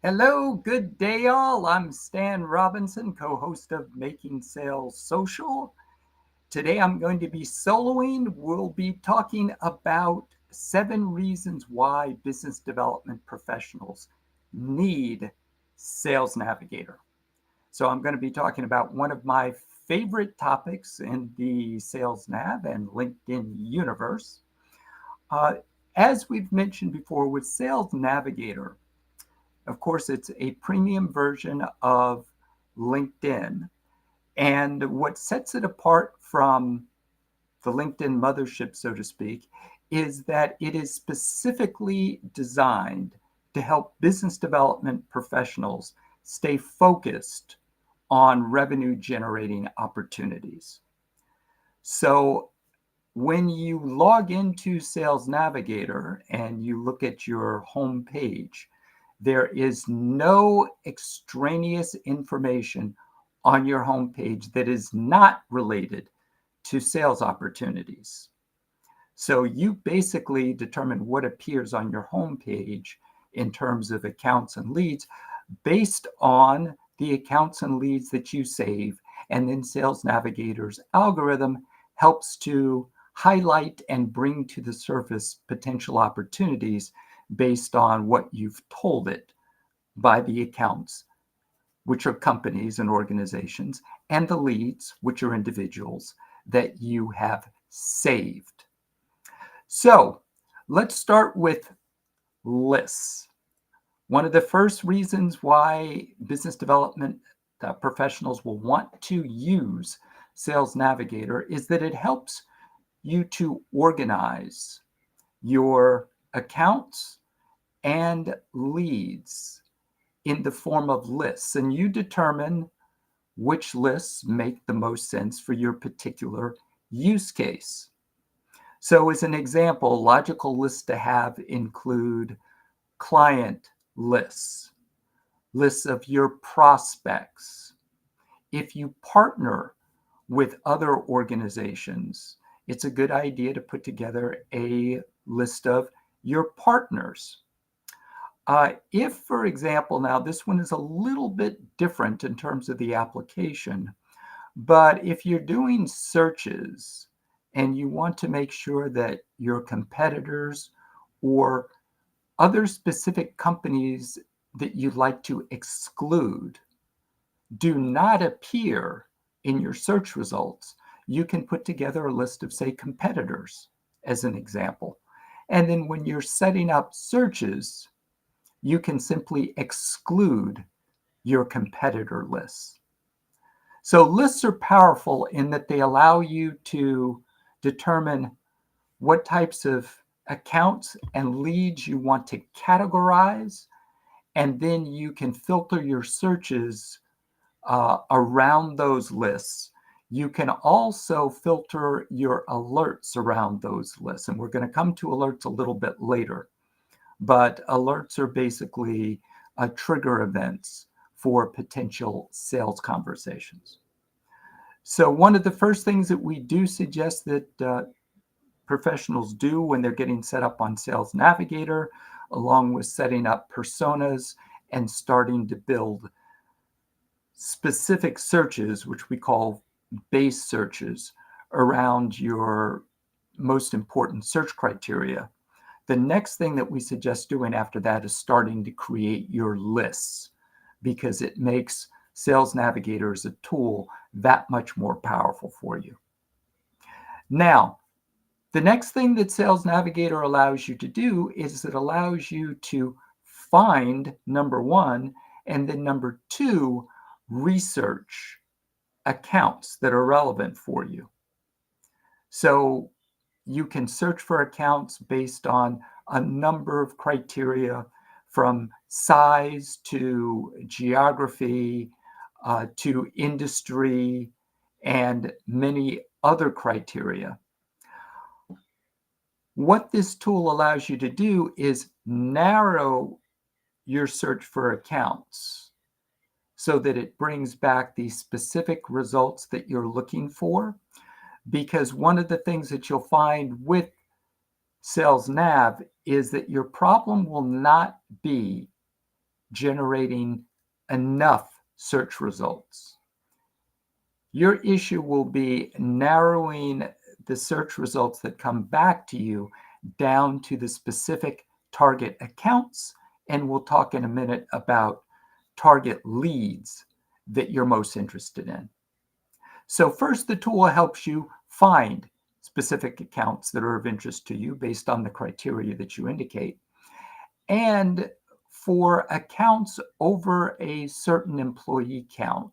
Hello, good day, all. I'm Stan Robinson, co host of Making Sales Social. Today I'm going to be soloing. We'll be talking about 7 reasons why business development professionals need Sales Navigator. So I'm going to be talking about one of my favorite topics in the Sales Nav and LinkedIn universe. Uh, as we've mentioned before, with Sales Navigator, of course, it's a premium version of LinkedIn. And what sets it apart from the LinkedIn mothership, so to speak, is that it is specifically designed to help business development professionals stay focused on revenue generating opportunities. So when you log into Sales Navigator and you look at your home page, there is no extraneous information on your homepage that is not related to sales opportunities. So you basically determine what appears on your homepage in terms of accounts and leads based on the accounts and leads that you save. And then Sales Navigator's algorithm helps to highlight and bring to the surface potential opportunities based on what you've told it by the accounts, which are companies and organizations, and the leads, which are individuals that you have saved. So let's start with lists. One of the first reasons why business development professionals will want to use Sales Navigator is that it helps you to organize your accounts and leads in the form of lists, and you determine which lists make the most sense for your particular use case. So, as an example, logical lists to have include client lists, lists of your prospects. If you partner with other organizations, it's a good idea to put together a list of your partners. If, for example, now this one is a little bit different in terms of the application, but if you're doing searches and you want to make sure that your competitors or other specific companies that you'd like to exclude do not appear in your search results, you can put together a list of, say, competitors as an example. And then when you're setting up searches, you can simply exclude your competitor lists. So lists are powerful in that they allow you to determine what types of accounts and leads you want to categorize, and then you can filter your searches around those lists. You can also filter your alerts around those lists, and we're going to come to alerts a little bit later. But alerts are basically trigger events for potential sales conversations. So one of the first things that we do suggest that professionals do when they're getting set up on Sales Navigator, along with setting up personas and starting to build specific searches, which we call base searches, around your most important search criteria. The next thing that we suggest doing after that is starting to create your lists, because it makes Sales Navigator as a tool that much more powerful for you. Now, the next thing that Sales Navigator allows you to do is it allows you to find, number one, and then number two, research accounts that are relevant for you. So you can search for accounts based on a number of criteria, from size to geography to industry and many other criteria. What this tool allows you to do is narrow your search for accounts so that it brings back the specific results that you're looking for. Because one of the things that you'll find with Sales Nav is that your problem will not be generating enough search results. Your issue will be narrowing the search results that come back to you down to the specific target accounts. And we'll talk in a minute about target leads that you're most interested in. So first, the tool helps you find specific accounts that are of interest to you based on the criteria that you indicate. And for accounts over a certain employee count,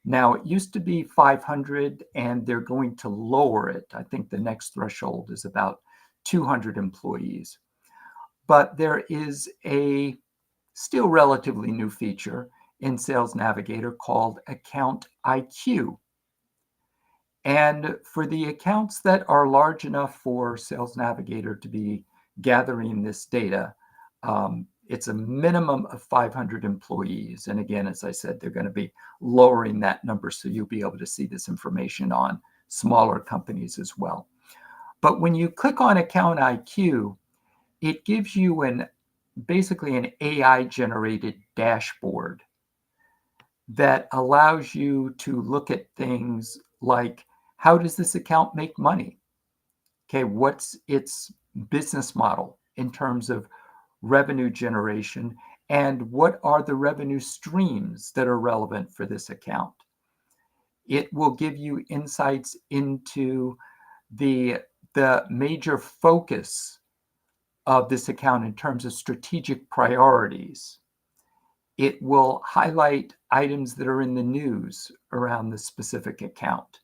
now it used to be 500 and they're going to lower it. I think the next threshold is about 200 employees. But there is a still relatively new feature in Sales Navigator called Account IQ. And for the accounts that are large enough for Sales Navigator to be gathering this data, it's a minimum of 500 employees. And again, as I said, they're going to be lowering that number so you'll be able to see this information on smaller companies as well. But when you click on Account IQ, it gives you basically an AI-generated dashboard that allows you to look at things like, how does this account make money? Okay, what's its business model in terms of revenue generation, and what are the revenue streams that are relevant for this account? It will give you insights into the major focus of this account in terms of strategic priorities. It will highlight items that are in the news around the specific account,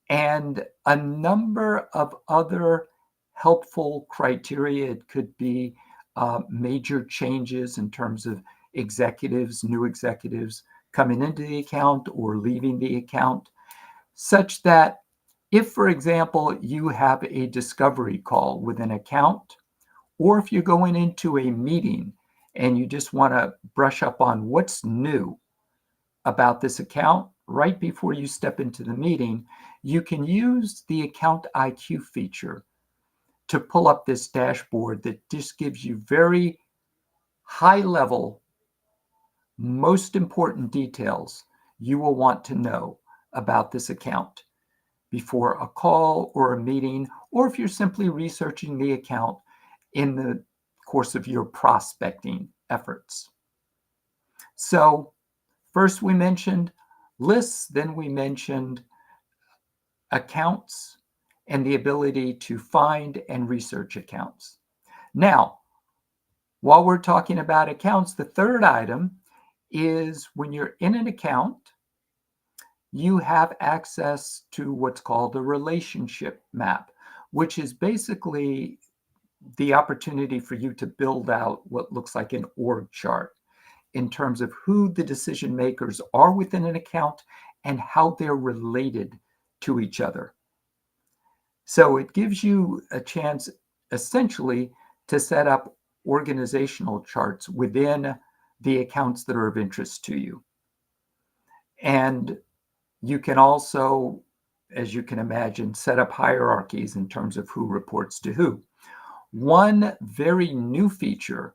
and a number of other helpful criteria. It could be major changes in terms of executives, new executives coming into the account or leaving the account, such that if, for example, you have a discovery call with an account, or if you're going into a meeting and you just want to brush up on what's new about this account right before you step into the meeting, you can use the Account IQ feature to pull up this dashboard that just gives you very high level, most important details you will want to know about this account before a call or a meeting, or if you're simply researching the account in the course of your prospecting efforts. So first we mentioned lists, then we mentioned accounts and the ability to find and research accounts. Now, while we're talking about accounts, the third item is when you're in an account, you have access to what's called a relationship map, which is basically the opportunity for you to build out what looks like an org chart in terms of who the decision makers are within an account and how they're related to each other. So it gives you a chance essentially to set up organizational charts within the accounts that are of interest to you. And you can also, as you can imagine, set up hierarchies in terms of who reports to who. One very new feature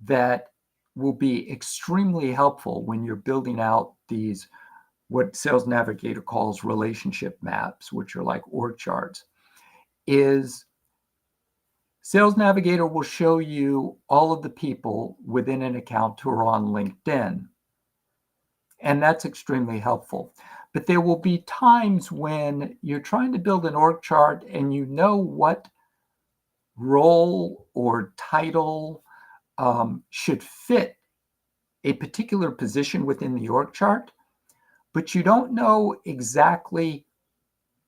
that will be extremely helpful when you're building out these, what Sales Navigator calls relationship maps, which are like org charts, is Sales Navigator will show you all of the people within an account who are on LinkedIn. And that's extremely helpful. But there will be times when you're trying to build an org chart and you know what role or title should fit a particular position within the org chart, but you don't know exactly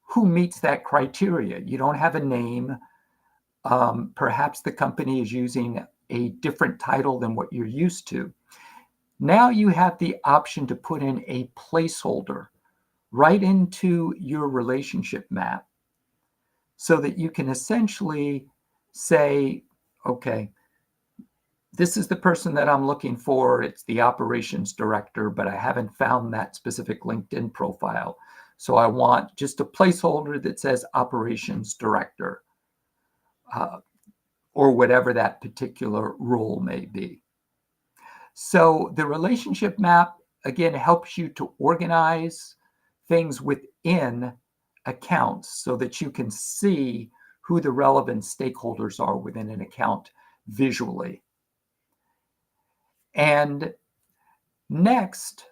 who meets that criteria. You don't have a name. Perhaps the company is using a different title than what you're used to. Now you have the option to put in a placeholder right into your relationship map so that you can essentially say, okay, this is the person that I'm looking for. It's the operations director, but I haven't found that specific LinkedIn profile. So I want just a placeholder that says operations director, or whatever that particular role may be. So the relationship map, again, helps you to organize things within accounts so that you can see who the relevant stakeholders are within an account visually. And next,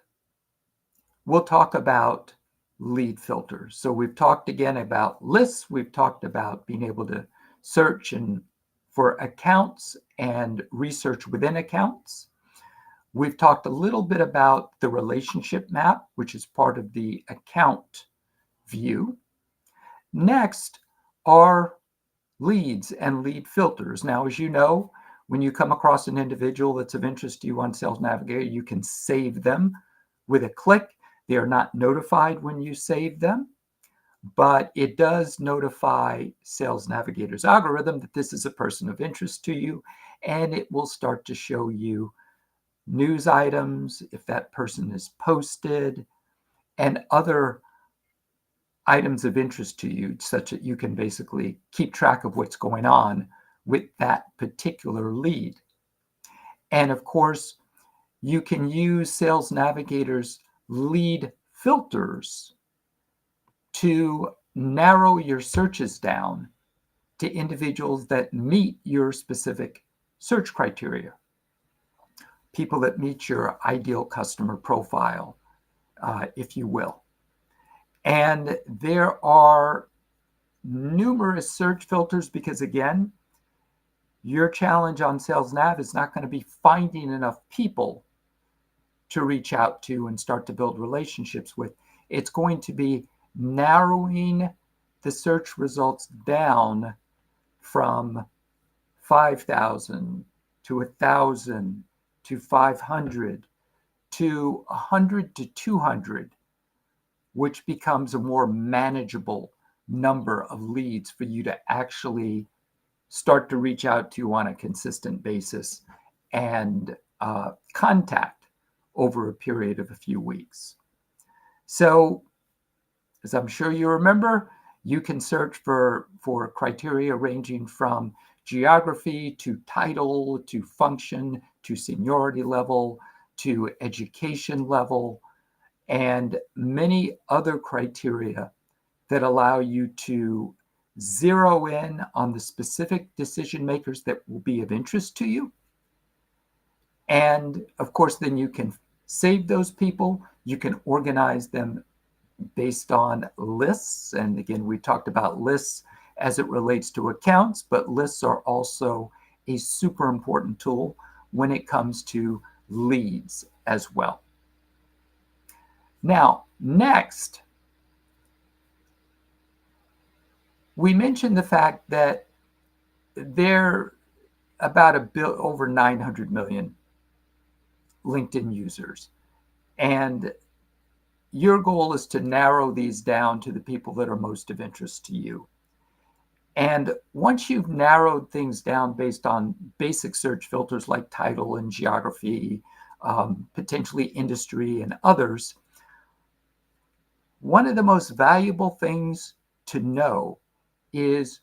we'll talk about lead filters. So we've talked again about lists. We've talked about being able to search and for accounts and research within accounts. We've talked a little bit about the relationship map, which is part of the account view. Next are leads and lead filters. Now, as you know, when you come across an individual that's of interest to you on Sales Navigator, you can save them with a click. They are not notified when you save them, but it does notify Sales Navigator's algorithm that this is a person of interest to you, and it will start to show you news items, if that person is posted, and other items of interest to you, such that you can basically keep track of what's going on with that particular lead. And of course, you can use Sales Navigator's lead filters to narrow your searches down to individuals that meet your specific search criteria, people that meet your ideal customer profile, if you will. And there are numerous search filters because, again, your challenge on Sales Nav is not going to be finding enough people to reach out to and start to build relationships with. It's going to be narrowing the search results down from 5,000 to 1,000 to 500 to 100 to 200, which becomes a more manageable number of leads for you to actually start to reach out to on a consistent basis and contact over a period of a few weeks. So, as I'm sure you remember, you can search for criteria ranging from geography to title to function to seniority level to education level and many other criteria that allow you to zero in on the specific decision makers that will be of interest to you. And of course, then you can save those people. You can organize them based on lists. And again, we talked about lists as it relates to accounts, but lists are also a super important tool when it comes to leads as well. Now, next, we mentioned the fact that there are about over 900 million LinkedIn users. And your goal is to narrow these down to the people that are most of interest to you. And once you've narrowed things down based on basic search filters like title and geography, potentially industry and others, one of the most valuable things to know is,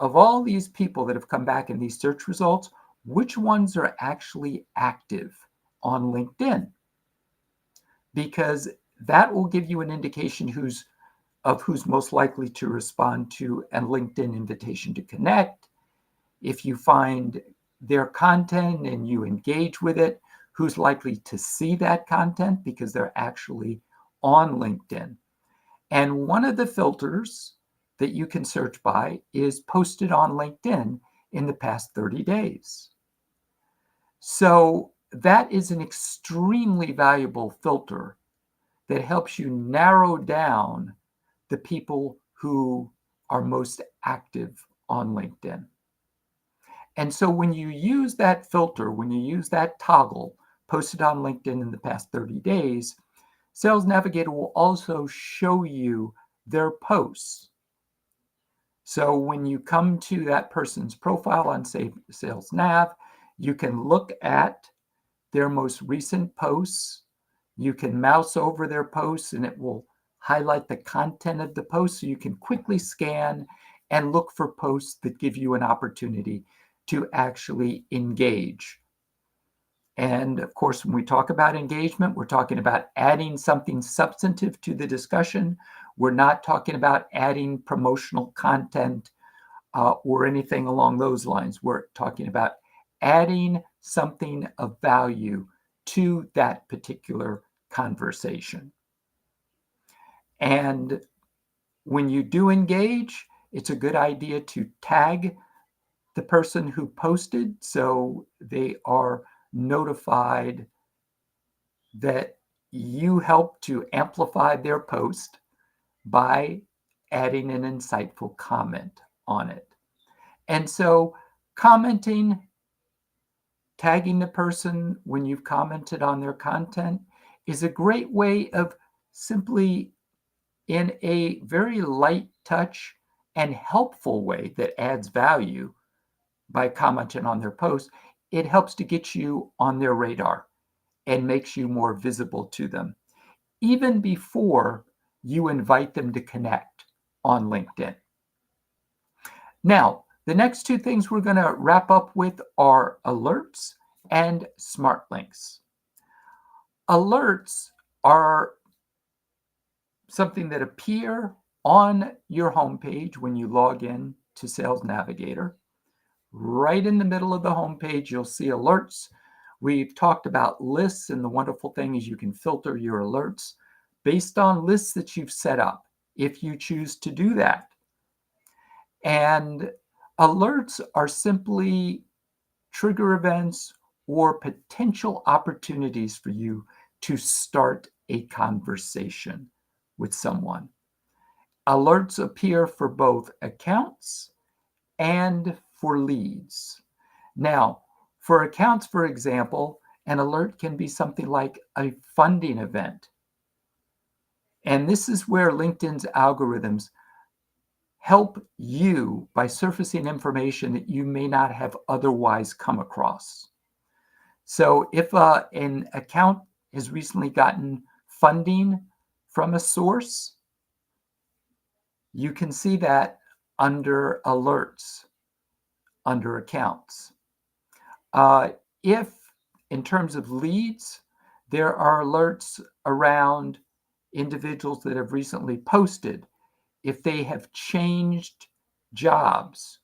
of all these people that have come back in these search results, which ones are actually active on LinkedIn? Because that will give you an indication who's most likely to respond to a LinkedIn invitation to connect. If you find their content and you engage with it, who's likely to see that content because they're actually on LinkedIn. And one of the filters that you can search by is posted on LinkedIn in the past 30 days. So that is an extremely valuable filter that helps you narrow down the people who are most active on LinkedIn. And so when you use that filter, when you use that toggle posted on LinkedIn in the past 30 days, Sales Navigator will also show you their posts. So when you come to that person's profile on Sales Nav, you can look at their most recent posts. You can mouse over their posts and it will highlight the content of the post so you can quickly scan and look for posts that give you an opportunity to actually engage. And of course, when we talk about engagement, we're talking about adding something substantive to the discussion. We're not talking about adding promotional content or anything along those lines. We're talking about adding something of value to that particular conversation. And when you do engage, it's a good idea to tag the person who posted so they are notified that you help to amplify their post by adding an insightful comment on it. And so commenting, tagging the person when you've commented on their content is a great way of simply, in a very light touch and helpful way that adds value by commenting on their post, it helps to get you on their radar and makes you more visible to them, even before you invite them to connect on LinkedIn. Now, the next two things we're going to wrap up with are alerts and smart links. Alerts are something that appear on your homepage when you log in to Sales Navigator. Right in the middle of the homepage, you'll see alerts. We've talked about lists, and the wonderful thing is you can filter your alerts based on lists that you've set up, if you choose to do that. And alerts are simply trigger events or potential opportunities for you to start a conversation with someone. Alerts appear for both accounts and for leads. Now, for accounts, for example, an alert can be something like a funding event. And this is where LinkedIn's algorithms help you by surfacing information that you may not have otherwise come across. So if an account has recently gotten funding from a source, you can see that under alerts, under accounts. If, in terms of leads, there are alerts around individuals that have recently posted, if they have changed jobs,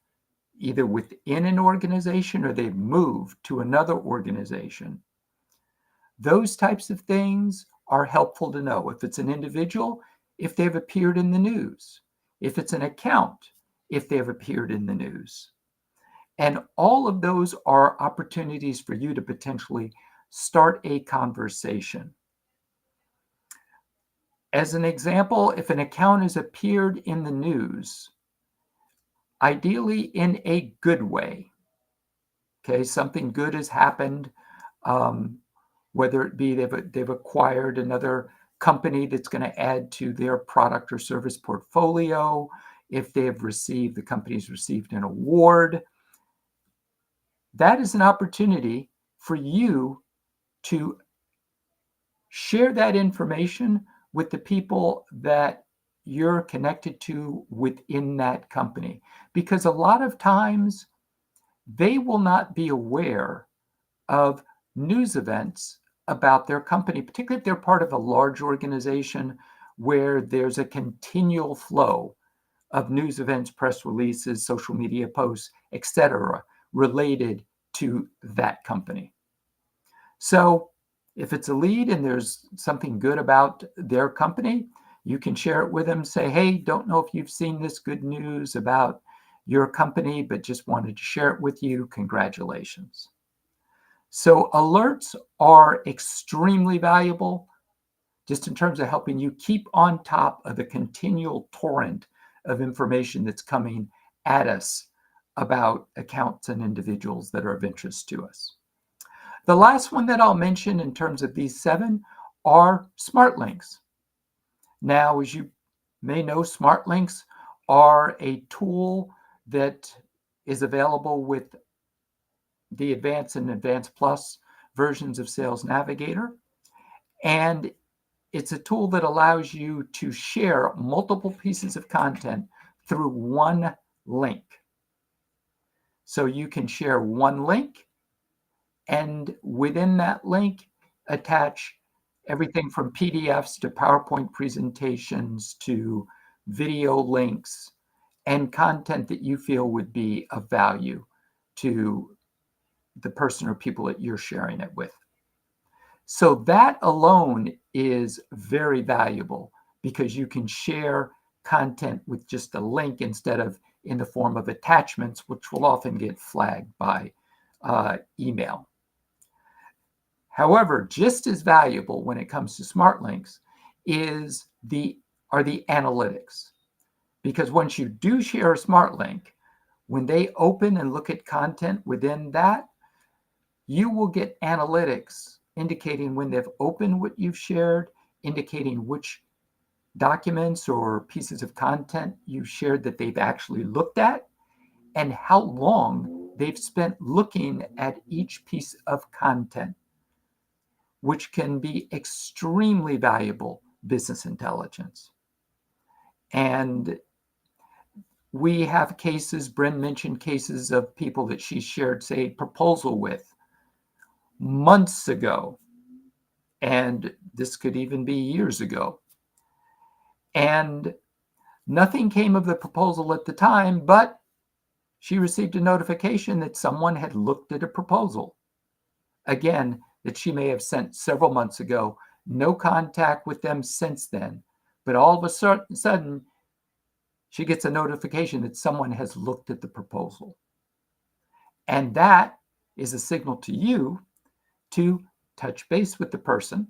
either within an organization or they've moved to another organization, those types of things are helpful to know. If it's an individual, if they've appeared in the news. If it's an account, if they've appeared in the news. And all of those are opportunities for you to potentially start a conversation. As an example, if an account has appeared in the news, ideally in a good way, okay, something good has happened, whether it be they've acquired another company that's going to add to their product or service portfolio, if the company's received an award, that is an opportunity for you to share that information with the people that you're connected to within that company. Because a lot of times they will not be aware of news events about their company, particularly if they're part of a large organization where there's a continual flow of news events, press releases, social media posts, etc., related to that company. So if it's a lead and there's something good about their company, you can share it with them. Say, hey, don't know if you've seen this good news about your company, but just wanted to share it with you. Congratulations. So alerts are extremely valuable just in terms of helping you keep on top of the continual torrent of information that's coming at us about accounts and individuals that are of interest to us. The last one that I'll mention in terms of these 7 are smart links. Now, as you may know, smart links are a tool that is available with the Advanced and Advanced Plus versions of Sales Navigator. And it's a tool that allows you to share multiple pieces of content through one link. So you can share one link And within that link, attach everything from PDFs to PowerPoint presentations to video links and content that you feel would be of value to the person or people that you're sharing it with. So that alone is very valuable because you can share content with just a link instead of in the form of attachments, which will often get flagged by email. However, just as valuable when it comes to smart links are the analytics. Because once you do share a smart link, when they open and look at content within that, you will get analytics indicating when they've opened what you've shared, indicating which documents or pieces of content you've shared that they've actually looked at, and how long they've spent looking at each piece of content, which can be extremely valuable business intelligence. And we have cases, Brynne mentioned cases of people that she shared, say, a proposal with months ago. And this could even be years ago. And nothing came of the proposal at the time, but she received a notification that someone had looked at a proposal. Again, that she may have sent several months ago, no contact with them since then. But all of a sudden, she gets a notification that someone has looked at the proposal. And that is a signal to you to touch base with the person,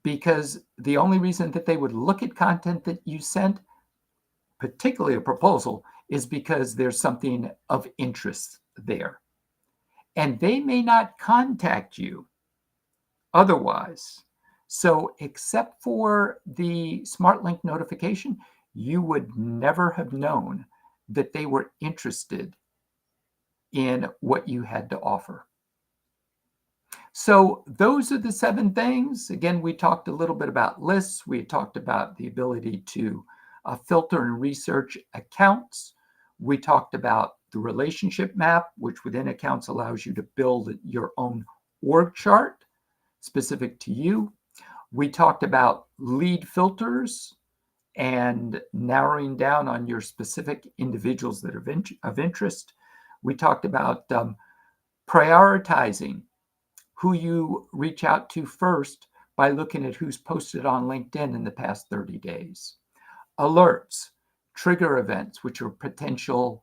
because the only reason that they would look at content that you sent, particularly a proposal, is because there's something of interest there. And they may not contact you otherwise. So except for the smart link notification, you would never have known that they were interested in what you had to offer. So those are the 7 things. Again, we talked a little bit about lists. We talked about the ability to filter and research accounts. We talked about the relationship map, which within accounts allows you to build your own org chart specific to you. We talked about lead filters and narrowing down on your specific individuals that are of interest. We talked about prioritizing who you reach out to first by looking at who's posted on LinkedIn in the past 30 days. Alerts, trigger events, which are potential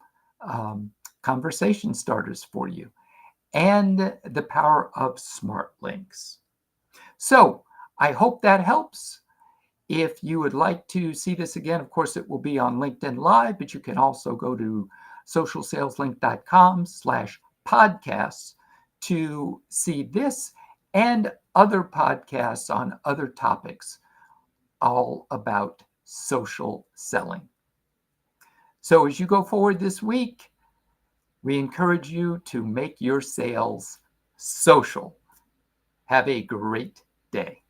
conversation starters for you, and the power of smart links. So I hope that helps. If you would like to see this again, of course, it will be on LinkedIn Live, but you can also go to socialsaleslink.com/podcasts to see this and other podcasts on other topics all about social selling. So as you go forward this week, we encourage you to make your sales social. Have a great day.